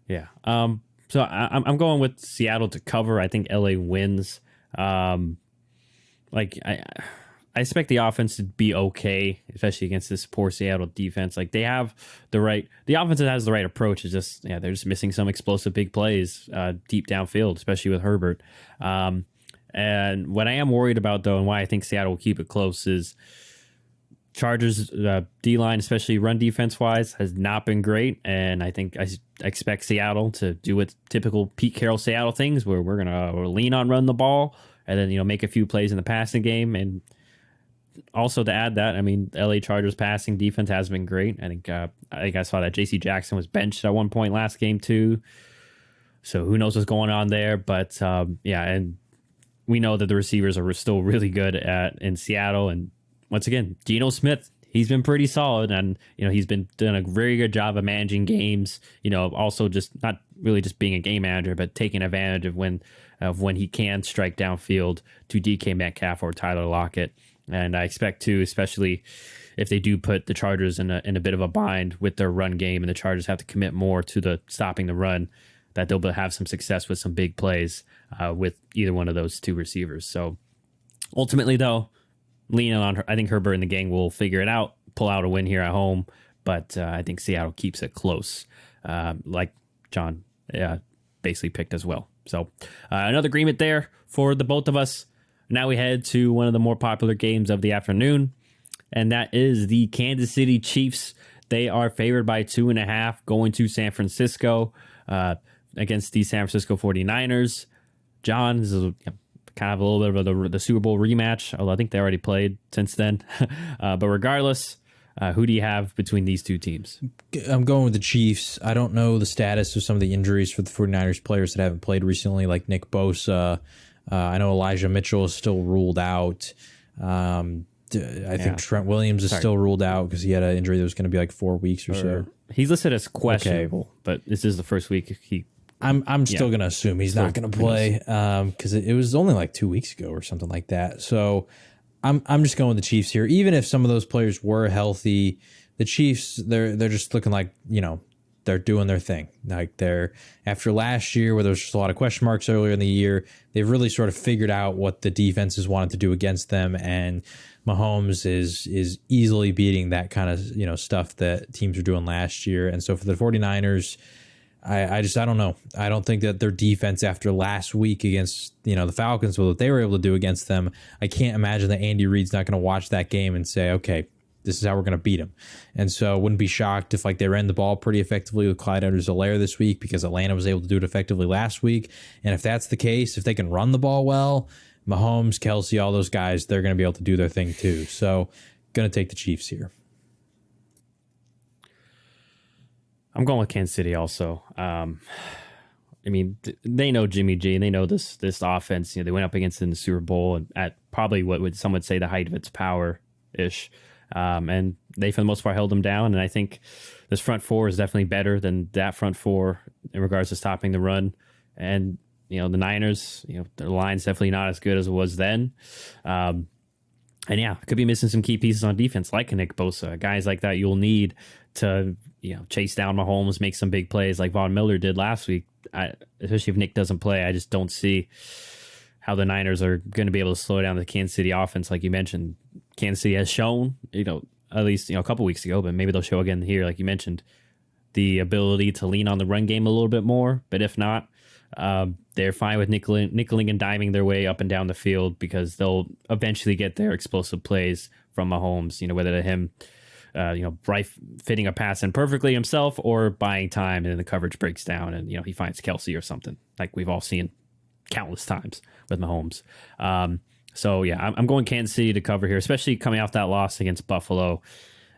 Yeah. So I'm going with Seattle to cover. I think LA wins. Like I expect the offense to be okay, especially against this poor Seattle defense. Like they have the offense that has the right approach. Is just they're just missing some explosive big plays deep downfield, especially with Herbert. And what I am worried about though, and why I think Seattle will keep it close, is Chargers D-line, especially run defense wise, has not been great, and I think I expect Seattle to do what typical Pete Carroll Seattle things, where we're gonna lean on run the ball and then make a few plays in the passing game. And also to add that, I mean, LA Chargers passing defense has been great. I think I saw that J.C. Jackson was benched at one point last game too, so who knows what's going on there. But and we know that the receivers are still really good in Seattle. And once again, Geno Smith, he's been pretty solid, and he's been doing a very good job of managing games. Also just not really just being a game manager, but taking advantage of when he can strike downfield to DK Metcalf or Tyler Lockett. And I expect to, especially if they do put the Chargers in a bit of a bind with their run game, and the Chargers have to commit more to the stopping the run, that they'll have some success with some big plays with either one of those two receivers. So ultimately, though, leaning on her, I think Herbert and the gang will figure it out, pull out a win here at home. But I think Seattle keeps it close, like John basically picked as well. So another agreement there for the both of us. Now we head to one of the more popular games of the afternoon, and that is the Kansas City Chiefs. They are favored by 2.5 going to San Francisco against the San Francisco 49ers. John, this is kind of a little bit of the Super Bowl rematch, although I think they already played since then. But regardless, who do you have between these two teams? I'm going with the Chiefs. I don't know the status of some of the injuries for the 49ers players that haven't played recently, like Nick Bosa. I know Elijah Mitchell is still ruled out. I think Trent Williams is still ruled out because he had an injury that was going to be like 4 weeks or so. He's listed as questionable, but this is the first week I'm still going to assume he's not going to play because it was only like 2 weeks ago or something like that. So I'm just going with the Chiefs here. Even if some of those players were healthy, the Chiefs, they're just looking like, they're doing their thing. Like they're, after last year where there was just a lot of question marks earlier in the year, they've really sort of figured out what the defenses wanted to do against them. And Mahomes is easily beating that kind of, stuff that teams were doing last year. And so for the 49ers, I don't know. I don't think that their defense after last week against, the Falcons, what they were able to do against them, I can't imagine that Andy Reid's not going to watch that game and say, okay, this is how we're going to beat them. And so wouldn't be shocked if they ran the ball pretty effectively with Clyde Edwards-Helaire this week, because Atlanta was able to do it effectively last week. And if that's the case, if they can run the ball well, Mahomes, Kelsey, all those guys, they're going to be able to do their thing too. So going to take the Chiefs here. I'm going with Kansas City also. They know Jimmy G, and they know this offense. They went up against it in the Super Bowl and at probably what some would say the height of its power-ish. And they, for the most part, held them down. And I think this front four is definitely better than that front four in regards to stopping the run. And, the Niners, their line's definitely not as good as it was then. And could be missing some key pieces on defense, like Nick Bosa. Guys like that you'll need to, chase down Mahomes, make some big plays like Von Miller did last week. Especially if Nick doesn't play, I just don't see how the Niners are going to be able to slow down the Kansas City offense. Like you mentioned, Kansas City has shown, at least, a couple weeks ago, but maybe they'll show again here, like you mentioned, the ability to lean on the run game a little bit more. But if not, they're fine with nickeling and diming their way up and down the field because they'll eventually get their explosive plays from Mahomes, whether to him, fitting a pass in perfectly himself or buying time and then the coverage breaks down and, he finds Kelsey or something like we've all seen countless times with Mahomes. So yeah, I'm going Kansas City to cover here, especially coming off that loss against Buffalo.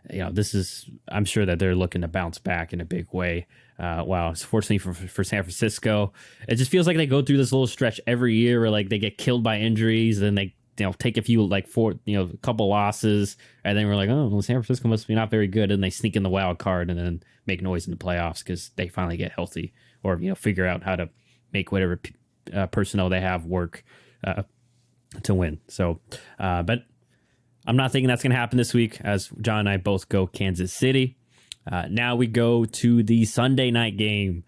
I'm sure that they're looking to bounce back in a big way. Wow, fortunately for San Francisco, it just feels like they go through this little stretch every year where like they get killed by injuries, then they take a few a couple losses, and then we're like, oh, well, San Francisco must be not very good, and they sneak in the wild card and then make noise in the playoffs because they finally get healthy or figure out how to make whatever personnel they have work to win. So, but I'm not thinking that's going to happen this week, as John and I both go Kansas City. Now we go to the Sunday night game.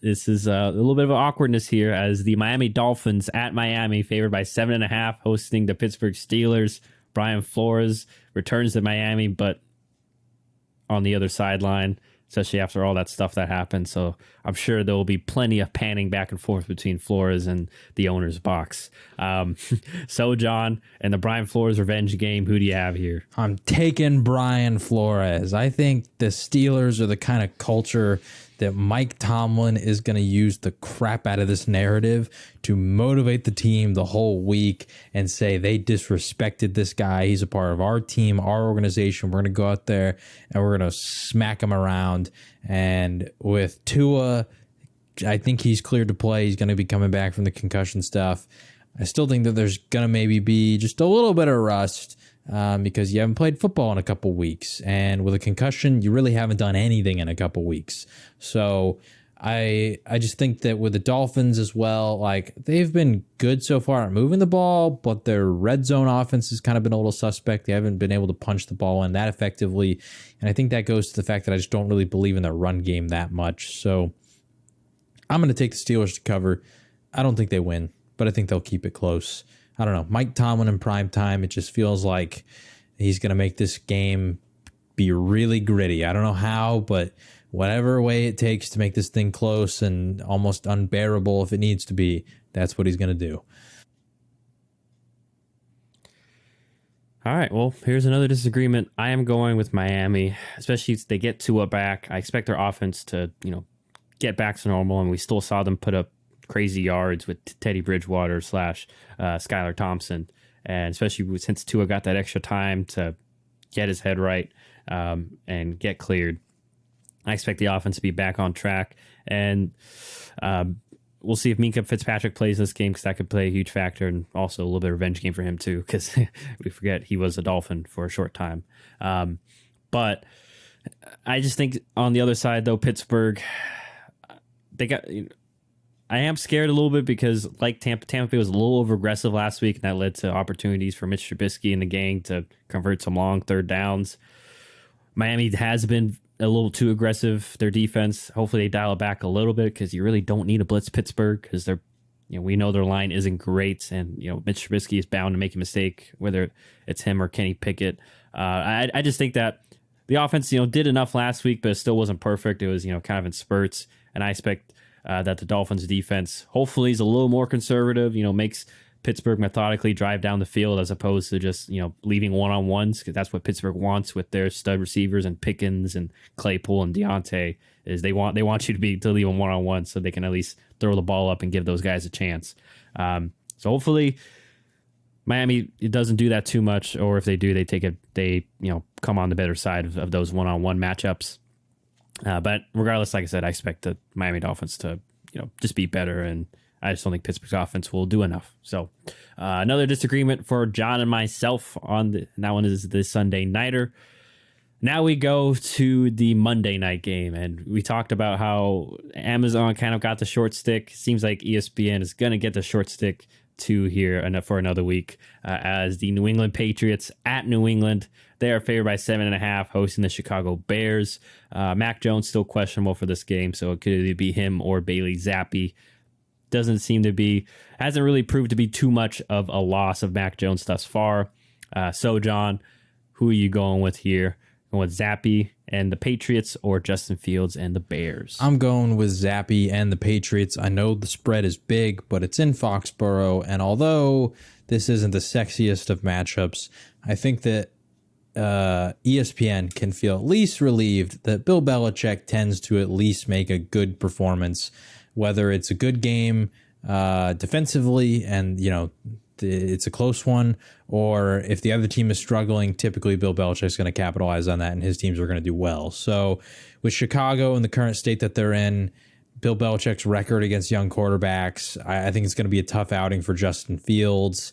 This is a little bit of awkwardness here as the Miami Dolphins at Miami, favored by 7.5, hosting the Pittsburgh Steelers. Brian Flores returns to Miami, but on the other sideline, especially after all that stuff that happened. So I'm sure there will be plenty of panning back and forth between Flores and the owner's box. So, John, and the Brian Flores revenge game, who do you have here? I'm taking Brian Flores. I think the Steelers are the kind of culture that Mike Tomlin is going to use the crap out of this narrative to motivate the team the whole week and say they disrespected this guy. He's a part of our team, our organization. We're going to go out there and we're going to smack him around. And with Tua, I think he's cleared to play. He's going to be coming back from the concussion stuff. I still think that there's going to maybe be just a little bit of rust because you haven't played football in a couple weeks. And with a concussion, you really haven't done anything in a couple weeks. So I just think that with the Dolphins as well, like they've been good so far at moving the ball, but their red zone offense has kind of been a little suspect. They haven't been able to punch the ball in that effectively. And I think that goes to the fact that I just don't really believe in their run game that much. So I'm going to take the Steelers to cover. I don't think they win, but I think they'll keep it close. I don't know. Mike Tomlin in prime time, it just feels like he's going to make this game be really gritty. I don't know how, but whatever way it takes to make this thing close and almost unbearable if it needs to be, that's what he's going to do. All right, well, here's another disagreement. I am going with Miami, especially if they get Tua back. I expect their offense to, get back to normal, and we still saw them put up crazy yards with Teddy Bridgewater / Skylar Thompson, and especially since Tua got that extra time to get his head right and get cleared. I expect the offense to be back on track, and we'll see if Minkah Fitzpatrick plays this game because that could play a huge factor, and also a little bit of revenge game for him too because we forget he was a Dolphin for a short time. But I just think on the other side though, Pittsburgh, they got. I am scared a little bit because, like Tampa Bay was a little over aggressive last week, and that led to opportunities for Mitch Trubisky and the gang to convert some long third downs. Miami has been a little too aggressive, their defense. Hopefully they dial it back a little bit because you really don't need to blitz Pittsburgh because they're, we know their line isn't great, and Mitch Trubisky is bound to make a mistake, whether it's him or Kenny Pickett. I just think that the offense, did enough last week, but it still wasn't perfect. It was, kind of in spurts, and I expect that the Dolphins defense hopefully is a little more conservative, makes Pittsburgh methodically drive down the field as opposed to just, leaving one-on-ones, because that's what Pittsburgh wants with their stud receivers and Pickens and Claypool and Deontay, is they want you to leave them one-on-one so they can at least throw the ball up and give those guys a chance. So hopefully Miami, it doesn't do that too much, or if they do, they come on the better side of those one-on-one matchups. But regardless, like I said, I expect the Miami Dolphins to, just be better, and I just don't think Pittsburgh's offense will do enough. So another disagreement for John and myself and that one is the Sunday nighter. Now we go to the Monday night game, and we talked about how Amazon kind of got the short stick. Seems like ESPN is going to get the short stick too here for another week as the New England Patriots at New England. They are favored by 7.5, hosting the Chicago Bears. Mac Jones still questionable for this game, so it could either be him or Bailey Zappi. Hasn't really proved to be too much of a loss of Mac Jones thus far. So, John, who are you going with here? Going with Zappy and the Patriots or Justin Fields and the Bears? I'm going with Zappy and the Patriots. I know the spread is big, but it's in Foxborough. And although this isn't the sexiest of matchups, I think that ESPN can feel at least relieved that Bill Belichick tends to at least make a good performance, whether it's a good game defensively and, it's a close one, or if the other team is struggling, typically Bill Belichick's going to capitalize on that and his teams are going to do well. So with Chicago in the current state that they're in, Bill Belichick's record against young quarterbacks, I think it's going to be a tough outing for Justin Fields.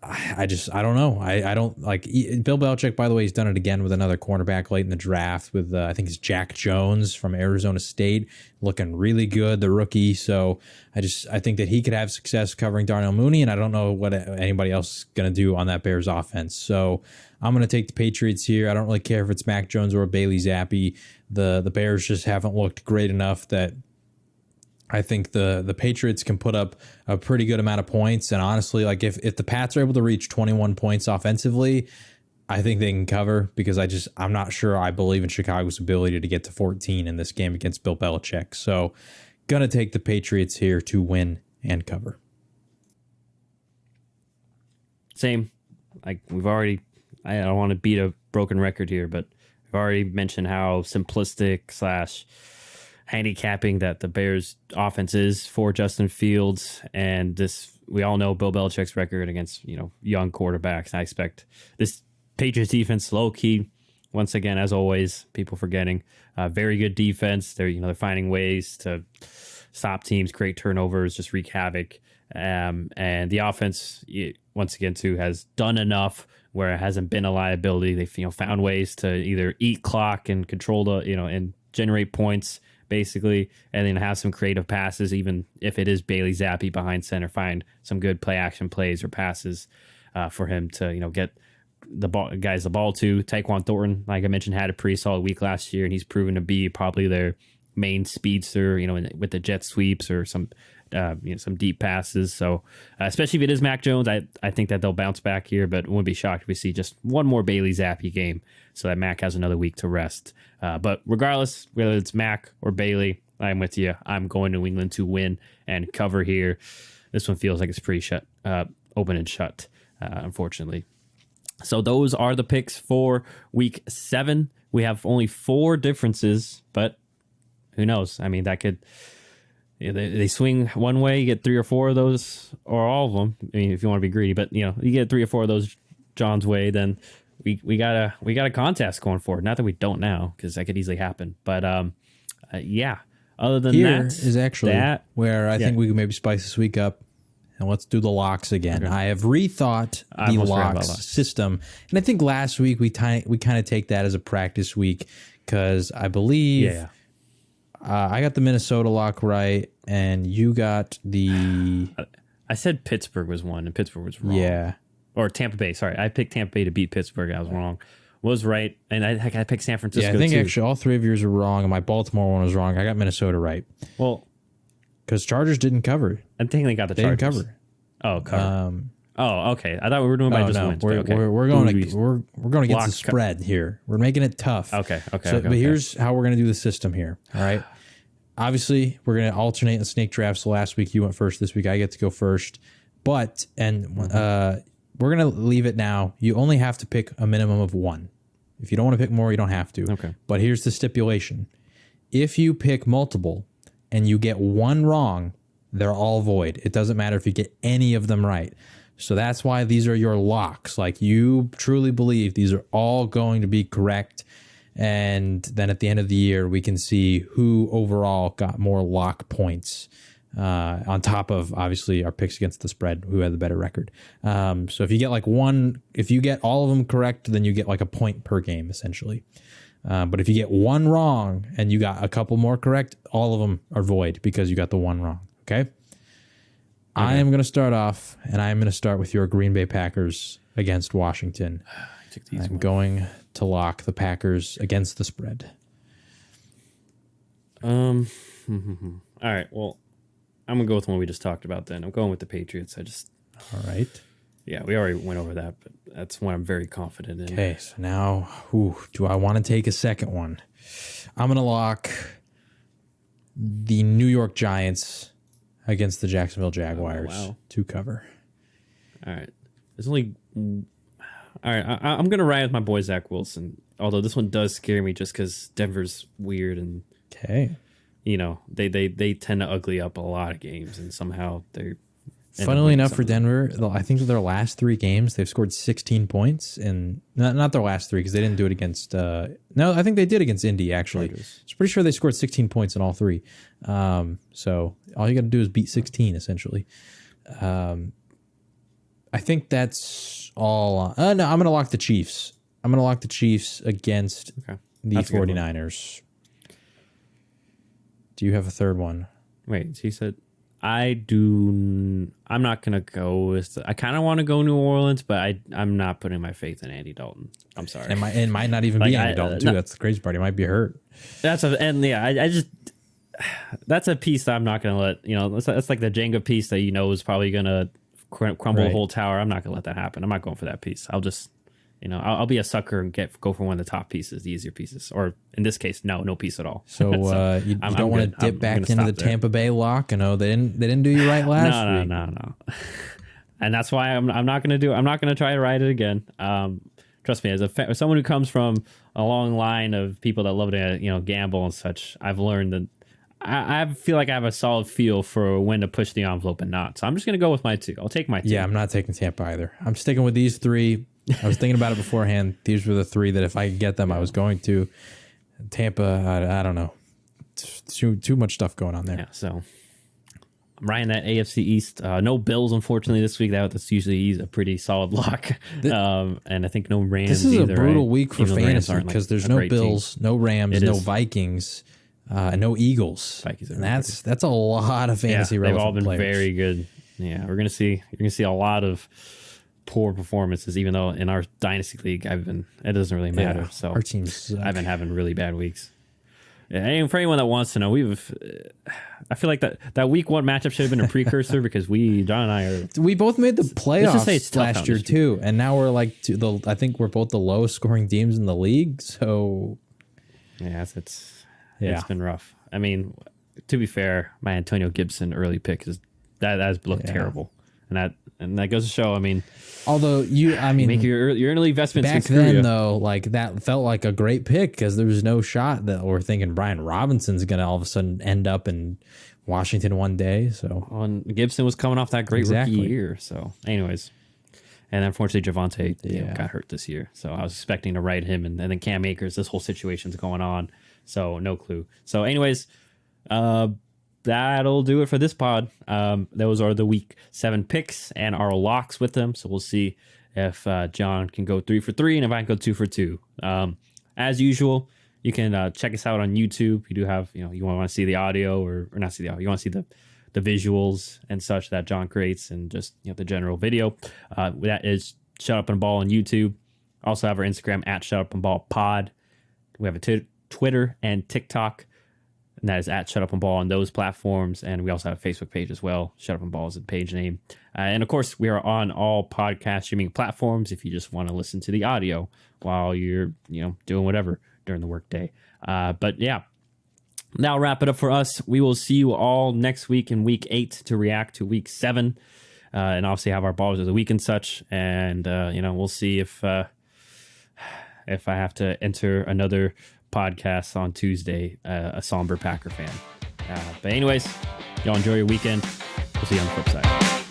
I don't know. I don't like Bill Belichick, by the way. He's done it again with another cornerback late in the draft with I think it's Jack Jones from Arizona State, looking really good, the rookie. So I think that he could have success covering Darnell Mooney, and I don't know what anybody else is going to do on that Bears offense. So I'm going to take the Patriots here. I don't really care if it's Mac Jones or Bailey Zappi. The Bears just haven't looked great enough that I think the Patriots can put up a pretty good amount of points. And honestly, like if the Pats are able to reach 21 points offensively, I think they can cover, because I'm not sure I believe in Chicago's ability to get to 14 in this game against Bill Belichick. So going to take the Patriots here to win and cover. Same. Like I don't want to beat a broken record here, but we've already mentioned how simplistic / handicapping that the Bears offense is for Justin Fields. And we all know Bill Belichick's record against, young quarterbacks. I expect this Patriots defense, low key, once again, as always, people forgetting, very good defense. They're finding ways to stop teams, create turnovers, just wreak havoc. And the offense, once again, too, has done enough where it hasn't been a liability. They've, found ways to either eat clock and control and generate points, basically, and then have some creative passes, even if it is Bailey Zappi behind center, find some good play action plays or passes for him to, get the ball to. Tyquan Thornton, like I mentioned, had a pretty solid week last year, and he's proven to be probably their main speedster, with the jet sweeps or some deep passes. So especially if it is Mac Jones, I think that they'll bounce back here, but wouldn't be shocked if we see just one more Bailey Zappi game so that Mac has another week to rest. But regardless, whether it's Mac or Bailey, I'm with you. I'm going New England to win and cover here. This one feels like it's pretty open and shut, unfortunately. So those are the picks for week 7. We have only 4 differences, but who knows? I mean, that could... They swing one way, you get 3 or 4 of those, or all of them. I mean, if you want to be greedy, but you get 3 or 4 of those John's way, then we got a contest going forward. Not that we don't now, because that could easily happen. But yeah. Other than Here that, is actually where I think we could maybe spice this week up, and let's do the locks again. Okay. I have rethought the locks system, and I think last week we kind of take that as a practice week, because I believe. Yeah. I got the Minnesota lock right, and you got the... I said Pittsburgh was one, and Pittsburgh was wrong. Yeah. Or Tampa Bay, sorry. I picked Tampa Bay to beat Pittsburgh. I was wrong. Was right, and I picked San Francisco, I think actually all 3 of yours were wrong, and my Baltimore one was wrong. I got Minnesota right. Well... Because Chargers didn't cover. I think they got the Chargers. They didn't cover. Oh, cover. Okay. I thought we were doing by just wins. We're going against the spread here. We're making it tough. Okay. But here's how we're going to do the system here. All right. Obviously, we're going to alternate in snake drafts. So last week you went first. This week I get to go first. But we're going to leave it now. You only have to pick a minimum of 1. If you don't want to pick more, you don't have to. Okay. But here's the stipulation: if you pick multiple and you get 1 wrong, they're all void. It doesn't matter if you get any of them right. So that's why these are your locks. Like, you truly believe these are all going to be correct. And then at the end of the year, we can see who overall got more lock points on top of, obviously, our picks against the spread, who had the better record. So if you get if you get all of them correct, then you get like a point per game, essentially. But if you get 1 wrong and you got a couple more correct, all of them are void because you got the 1 wrong. Okay? I am going to start off, and I am going to start with your Green Bay Packers against Washington. I'm going to lock the Packers against the spread. All right. Well, I'm going to go with one we just talked about then. I'm going with the Patriots. All right. Yeah, we already went over that. But that's one I'm very confident in. Okay, so now, do I want to take a second one? I'm going to lock the New York Giants against the Jacksonville Jaguars to cover. All right. There's only... All right, I'm going to ride with my boy Zach Wilson, although this one does scare me just because Denver's weird and, you know, they tend to ugly up a lot of games, and somehow they're... Funnily enough, for Denver, I think their last 3 games, they've scored 16 points. And not their last 3, because they didn't do it against... no, I think they did against Indy, actually. I was pretty sure they scored 16 points in all 3. So all you got to do is beat 16, essentially. I think that's all. No, I'm going to lock the Chiefs. I'm going to lock the Chiefs against the 49ers. Do you have a third one? Wait, he said, I'm not going to go with... I kind of want to go New Orleans, but I'm not putting my faith in Andy Dalton. I'm sorry. It might not even be Andy Dalton, too. No. That's the crazy part. He might be hurt. I just... That's a piece that I'm not going to let... You know, that's like the Jenga piece that you know is probably going to crumble the whole tower. I'm not going to let that happen. I'm not going for that piece. I'll just... You know, I'll be a sucker and go for one of the top pieces, the easier pieces, or in this case, no piece at all. So, you don't want to dip back into the Tampa Bay lock? I know they didn't do you right last week. No. And that's why I'm not going to do. I'm not going to try to ride it again. Trust me, as someone who comes from a long line of people that love to gamble and such, I've learned that I feel like I have a solid feel for when to push the envelope and not. So I'm just going to go with my 2. I'll take my 2. Yeah, I'm not taking Tampa either. I'm sticking with these 3. I was thinking about it beforehand. These were the 3 that if I could get them, I was going to. Tampa, I don't know. Too much stuff going on there. Yeah, so I'm riding that AFC East. No Bills, unfortunately, this week. That's usually a pretty solid lock. And I think no Rams. This is either, a brutal right? week for fantasy because there's no Bills, no Rams, no Vikings, no Eagles. Vikings and that's a lot of fantasy relevant they've all been players. Very good. Yeah, you're gonna see a lot of poor performances, even though in our dynasty league it doesn't really matter. Yeah, so our teams I've been having really bad weeks. Yeah, and for anyone that wants to know, I feel like that week 1 matchup should have been a precursor because John and I we both made the playoffs last year too, and now we're like I think we're both the lowest scoring teams in the league. So yeah, it's been rough. I mean, to be fair, my Antonio Gibson early pick that has looked terrible, and that goes to show. I mean, although make your early investments back then though, like that felt like a great pick because there was no shot that we're thinking Brian Robinson's going to all of a sudden end up in Washington one day. So and Gibson was coming off that great rookie year. So, anyways, and unfortunately Javonte got hurt this year. So I was expecting to ride him, and then Cam Akers. This whole situation's going on. So no clue. So, anyways, that'll do it for this pod. Those are the week 7 picks and our locks with them. So we'll see if John can go 3 for 3 and if I can go 2 for 2. As usual, you can check us out on YouTube. You do have, you want to see the audio or not see the audio. You want to see the visuals and such that John creates and just the general video. That is Shut Up and Ball on YouTube. Also have our Instagram at Shut Up and Ball Pod. We have a Twitter and TikTok. And that is at Shut Up and Ball on those platforms. And we also have a Facebook page as well. Shut Up and Ball is the page name. And of course, we are on all podcast streaming platforms if you just want to listen to the audio while you're, doing whatever during the workday. But yeah, that'll wrap it up for us. We will see you all next week in week 8 to react to week 7. And obviously have our balls of the week and such. And, we'll see if I have to enter another podcast on Tuesday, a somber Packer fan. But anyways, y'all enjoy your weekend. We'll see you on the flip side.